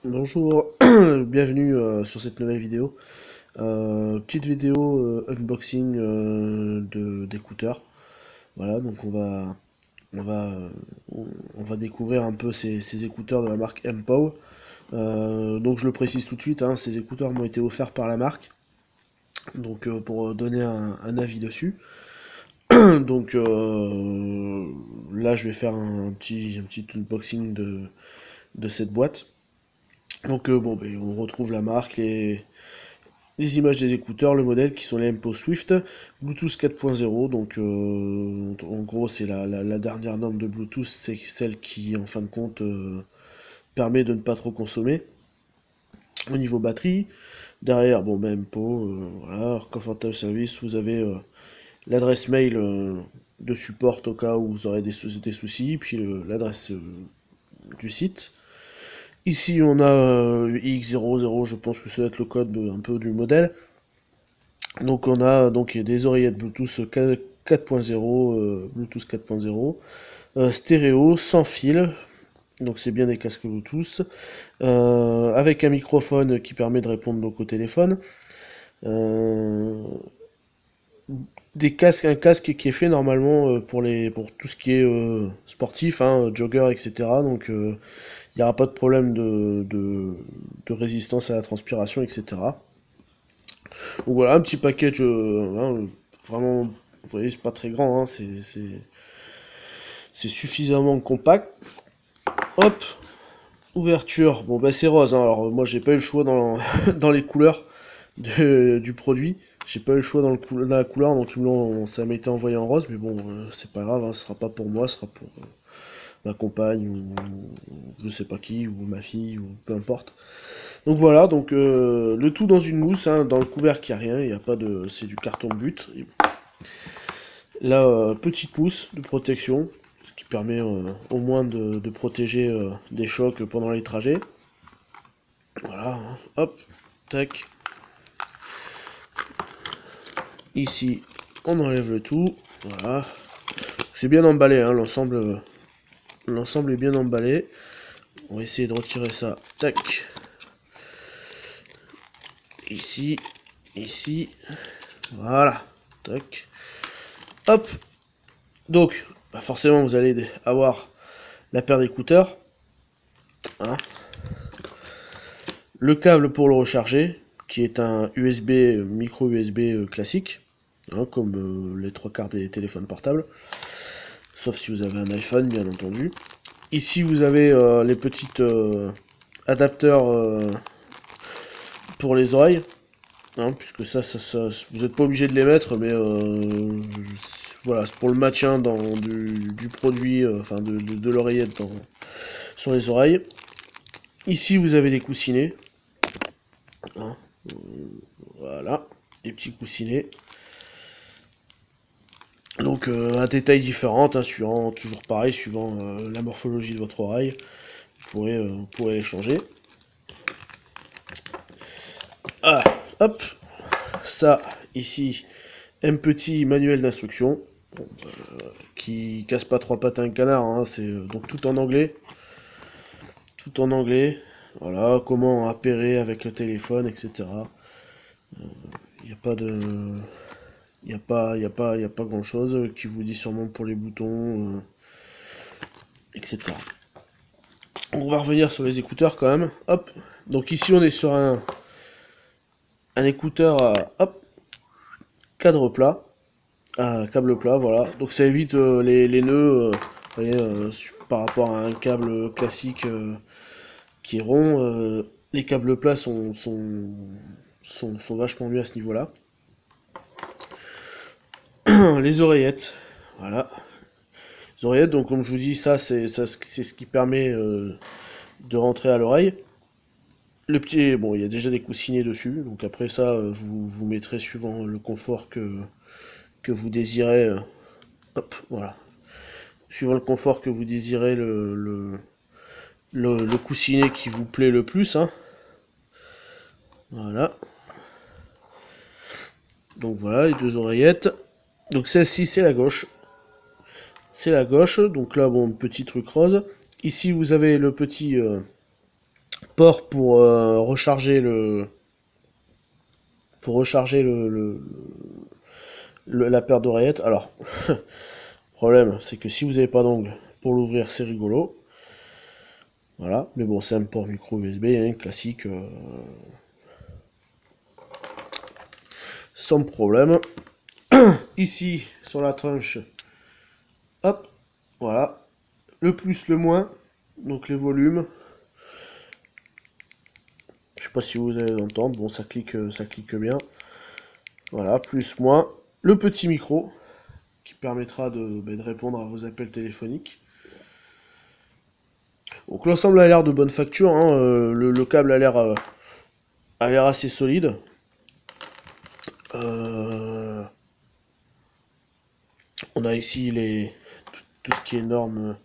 Bonjour, bienvenue sur cette nouvelle vidéo. Petite vidéo unboxing d'écouteurs. Voilà, donc on va, euh, on va découvrir un peu ces écouteurs de la marque MPOW. Donc je le précise tout de suite, hein, ces écouteurs m'ont été offerts par la marque, donc pour donner un avis dessus. Donc là je vais faire un petit unboxing de cette boîte. Donc bon, ben, on retrouve la marque, les images des écouteurs, le modèle qui sont les MPO Swift, Bluetooth 4.0, donc en gros c'est la dernière norme de Bluetooth, c'est celle qui en fin de compte permet de ne pas trop consommer. Au niveau batterie, derrière, bon ben MPO, voilà, Comfortable Service, vous avez l'adresse mail de support au cas où vous aurez des soucis, puis l'adresse du site. Ici on a X00, je pense que ça doit être le code un peu du modèle. Donc on a donc des oreillettes Bluetooth 4.0, Bluetooth 4.0, stéréo, sans fil, donc c'est bien des casques Bluetooth, avec un microphone qui permet de répondre donc au téléphone, euh, un casque qui est fait normalement pour tout ce qui est sportif, hein, jogger, etc. Donc il n'y aura pas de problème de résistance à la transpiration, etc. Donc voilà, un petit package, hein, vraiment, vous voyez, c'est pas très grand, hein, c'est suffisamment compact. Hop, ouverture, bon bah c'est rose, hein, alors moi j'ai pas eu le choix dans, dans les couleurs du produit, j'ai pas eu le choix dans la couleur, donc ça m'a été envoyé en rose, mais bon, c'est pas grave, hein, ce sera pas pour moi, ce sera pour ma compagne, ou je sais pas qui, ou ma fille, ou peu importe. Donc voilà, donc le tout dans une mousse, hein, dans le couvercle il n'y a rien, il y a pas de, c'est du carton but. Là, petite mousse de protection, ce qui permet au moins de protéger des chocs pendant les trajets. Voilà, hein, hop, tac. Ici, on enlève le tout, voilà. C'est bien emballé, hein, l'ensemble est bien emballé. On va essayer de retirer ça, tac. Ici, ici, voilà, tac. Hop, donc, bah forcément vous allez avoir la paire d'écouteurs, hein. Le câble pour le recharger, qui est un USB, micro USB classique, hein, comme les trois quarts des téléphones portables, sauf si vous avez un iPhone bien entendu. Ici vous avez les petites adapteurs pour les oreilles, hein, puisque vous n'êtes pas obligé de les mettre, mais voilà, c'est pour le maintien du produit, enfin de l'oreillette sur les oreilles. Ici vous avez des coussinets, hein, voilà, des petits coussinets. Donc à des tailles différentes, hein, toujours pareil, suivant la morphologie de votre oreille, vous pourrez les changer. Ah, hop, ça, ici, un petit manuel d'instruction, bon, qui casse pas trois pattes à un canard, hein, c'est donc tout en anglais, voilà, comment appairer avec le téléphone, etc. Il n'y a pas de... Il y a pas grand chose qui vous dit sûrement pour les boutons, etc. On va revenir sur les écouteurs quand même. Hop. Donc ici on est sur un écouteur hop, cadre plat, câble plat, voilà. Donc ça évite les nœuds, vous voyez, par rapport à un câble classique qui est rond. Les câbles plats sont vachement mieux à ce niveau-là. Les oreillettes, voilà. Les oreillettes, donc comme je vous dis, c'est ce qui permet de rentrer à l'oreille. Le petit, bon, il y a déjà des coussinets dessus, donc après ça, vous mettrez suivant le confort que vous désirez. Hop, voilà. Suivant le confort que vous désirez, le coussinet qui vous plaît le plus, hein. Voilà. Donc voilà, les deux oreillettes. Donc celle-ci, c'est la gauche. C'est la gauche, donc là, bon, petit truc rose. Ici, vous avez le petit port pour recharger la paire d'oreillettes. Alors, le problème, c'est que si vous n'avez pas d'ongle pour l'ouvrir, c'est rigolo. Voilà, mais bon, c'est un port micro USB, hein, classique, sans problème. Ici, sur la tranche, hop, voilà, le plus, le moins, donc les volumes. Je sais pas si vous allez l'entendre, bon, ça clique bien. Voilà, plus, moins, le petit micro, qui permettra de répondre à vos appels téléphoniques. Donc l'ensemble a l'air de bonne facture, hein, le câble a l'air assez solide. On a ici tout ce qui est normes.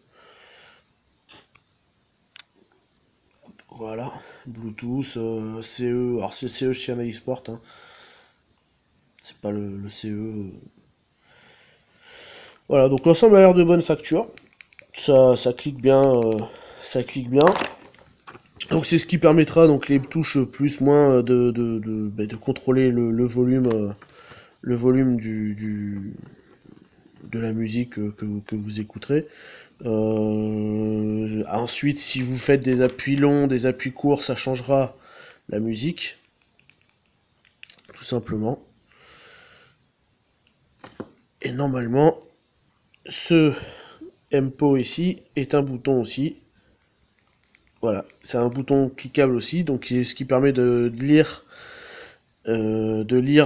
Voilà, Bluetooth, CE, alors c'est le CE chez Analyse Sport, hein. C'est pas le CE. Voilà, donc l'ensemble a l'air de bonne facture. Ça clique bien, ça clique bien. Donc c'est ce qui permettra donc les touches plus moins de contrôler le volume de la musique que vous écouterez. Ensuite, si vous faites des appuis longs, des appuis courts, ça changera la musique, tout simplement. Et normalement, ce MPO ici est un bouton aussi. Voilà, c'est un bouton cliquable aussi, donc ce qui permet de lire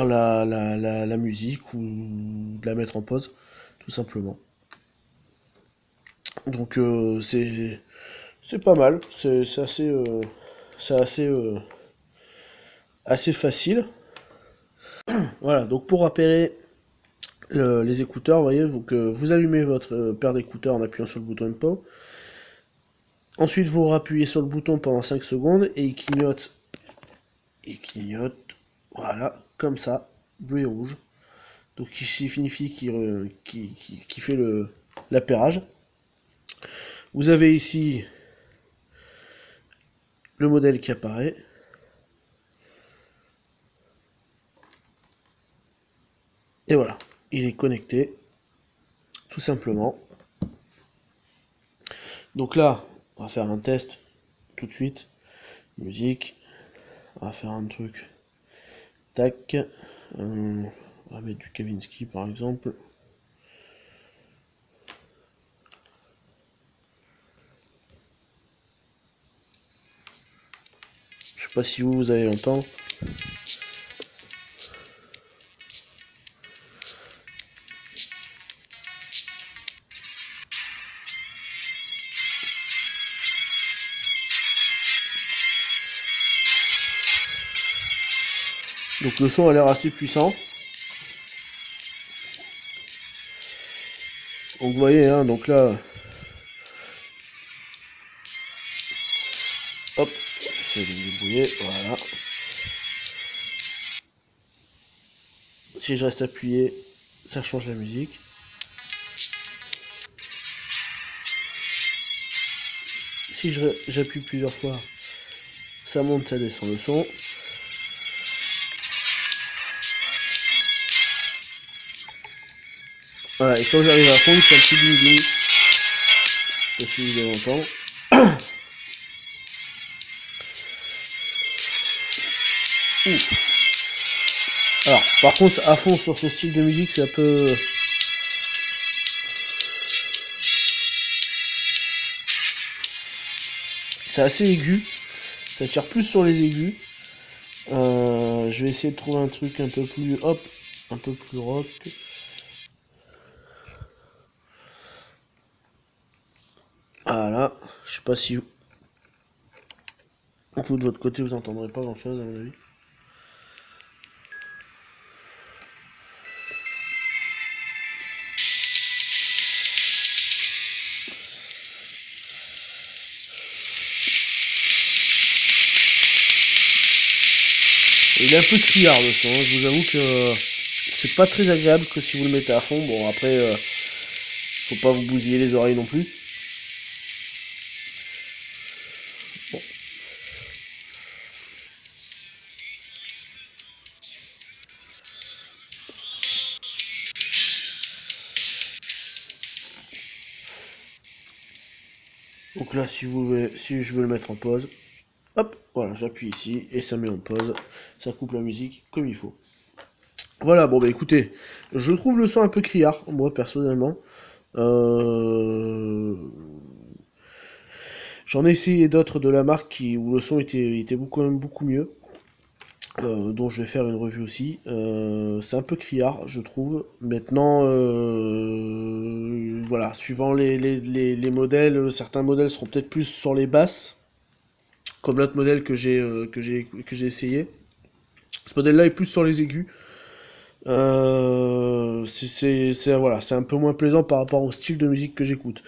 la musique ou de la mettre en pause, tout simplement. Donc c'est pas mal, c'est assez facile. Voilà, donc pour repérer les écouteurs, vous voyez, vous allumez votre paire d'écouteurs en appuyant sur le bouton MPO. Ensuite, vous rappuyez sur le bouton pendant 5 secondes et il clignote, voilà, comme ça, bleu et rouge. Donc qui signifie qu'il fait l'appairage. Vous avez ici le modèle qui apparaît. Et voilà, il est connecté, tout simplement. Donc là, on va faire un test tout de suite. Musique, on va faire un truc. Tac. On va mettre du Kavinsky par exemple. Je sais pas si vous allez l'entendre. Donc le son a l'air assez puissant. Donc vous voyez, hein, donc là, hop, j'essaie de me débrouiller, voilà. Si je reste appuyé, ça change la musique. Si j'appuie plusieurs fois, ça monte, ça descend le son. Voilà, et quand j'arrive à fond, il fait un petit ding-ding. Je sais pas si vous allez entendre. Alors, par contre, à fond sur ce style de musique, c'est un peu... C'est assez aigu. Ça tire plus sur les aigus. Je vais essayer de trouver un truc un peu plus... Hop, un peu plus rock. Voilà, je sais pas si vous de votre côté vous entendrez pas grand chose à mon avis. Il est un peu criard le son, hein. Je vous avoue que c'est pas très agréable que si vous le mettez à fond. Bon après, faut pas vous bousiller les oreilles non plus. Bon. Donc là, si je veux le mettre en pause, hop, voilà, j'appuie ici et ça met en pause. Ça coupe la musique comme il faut. Voilà, bon bah écoutez, je trouve le son un peu criard, moi personnellement. Euh, J'en ai essayé d'autres de la marque où le son était quand même beaucoup mieux. Dont je vais faire une revue aussi. C'est un peu criard, je trouve. Maintenant, voilà, suivant les modèles, certains modèles seront peut-être plus sur les basses, comme l'autre modèle que j'ai essayé. Ce modèle-là est plus sur les aigus. Voilà, c'est un peu moins plaisant par rapport au style de musique que j'écoute.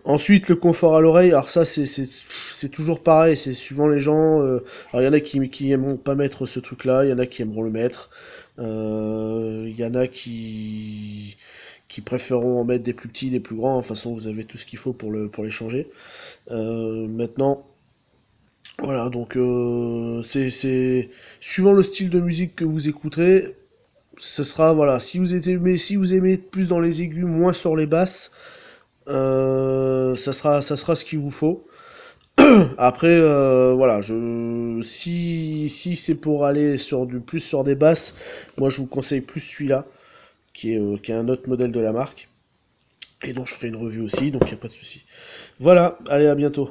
Ensuite, le confort à l'oreille, alors ça, c'est toujours pareil, c'est suivant les gens. Alors, il y en a qui aimeront pas mettre ce truc-là, il y en a qui aimeront le mettre. Il y en a qui préféreront en mettre des plus petits, des plus grands. De toute façon, vous avez tout ce qu'il faut pour les changer. Maintenant, voilà, donc c'est suivant le style de musique que vous écouterez, ce sera, voilà, si vous aimez plus dans les aigus, moins sur les basses, ça sera ce qu'il vous faut. Après, voilà, si c'est pour aller plus sur des basses, moi je vous conseille plus celui-là, qui est un autre modèle de la marque, et dont je ferai une revue aussi, donc il n'y a pas de souci. Voilà, allez, à bientôt.